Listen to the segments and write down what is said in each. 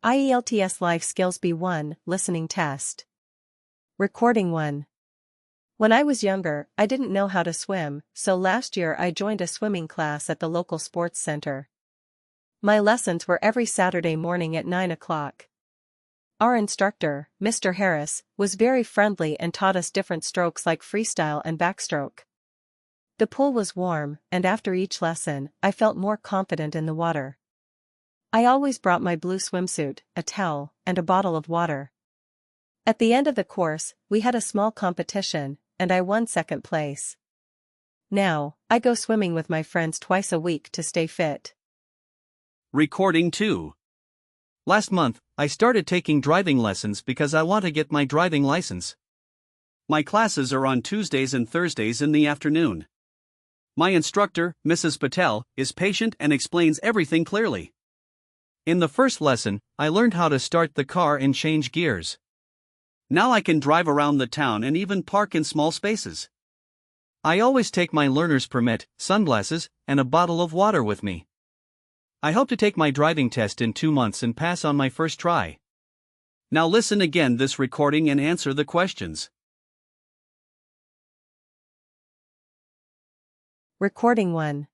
IELTS Life Skills B1 Listening Test. Recording 1. When I was younger, I didn't know how to swim, so last year I joined a swimming class at the local sports center. My lessons were every Saturday morning at 9 o'clock. Our instructor, Mr. Harris, was very friendly and taught us different strokes like freestyle and backstroke. The pool was warm, and after each lesson, I felt more confident in the water. I always brought my blue swimsuit, a towel, and a bottle of water. At the end of the course, we had a small competition, and I won second place. Now, I go swimming with my friends twice a week to stay fit. Recording 2. Last month, I started taking driving lessons because I want to get my driving license. My classes are on Tuesdays and Thursdays in the afternoon. My instructor, Mrs. Patel, is patient and explains everything clearly. In the first lesson, I learned how to start the car and change gears. Now I can drive around the town and even park in small spaces. I always take my learner's permit, sunglasses, and a bottle of water with me. I hope to take my driving test in 2 months and pass on my first try. Now listen again this recording and answer the questions. Recording 1.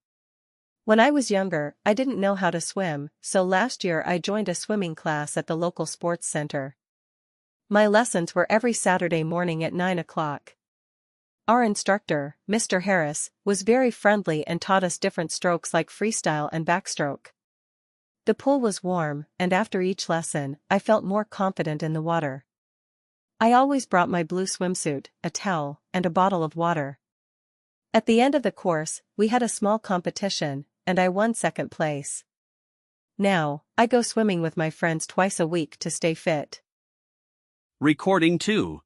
When I was younger, I didn't know how to swim, so last year I joined a swimming class at the local sports center. My lessons were every Saturday morning at 9 o'clock. Our instructor, Mr. Harris, was very friendly and taught us different strokes like freestyle and backstroke. The pool was warm, and after each lesson, I felt more confident in the water. I always brought my blue swimsuit, a towel, and a bottle of water. At the end of the course, we had a small competition, and I won second place. Now, I go swimming with my friends twice a week to stay fit. Recording 2.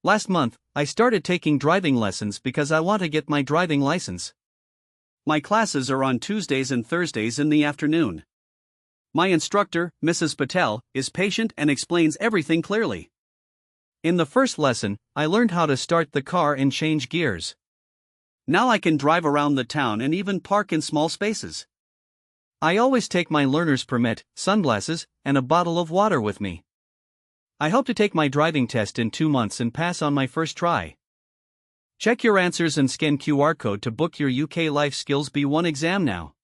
Last month, I started taking driving lessons because I want to get my driving license. My classes are on Tuesdays and Thursdays in the afternoon. My instructor, Mrs. Patel, is patient and explains everything clearly. In the first lesson, I learned how to start the car and change gears. Now I can drive around the town and even park in small spaces. I always take my learner's permit, sunglasses, and a bottle of water with me. I hope to take my driving test in 2 months and pass on my first try. Check your answers and scan QR code to book your UK Life Skills B1 exam now.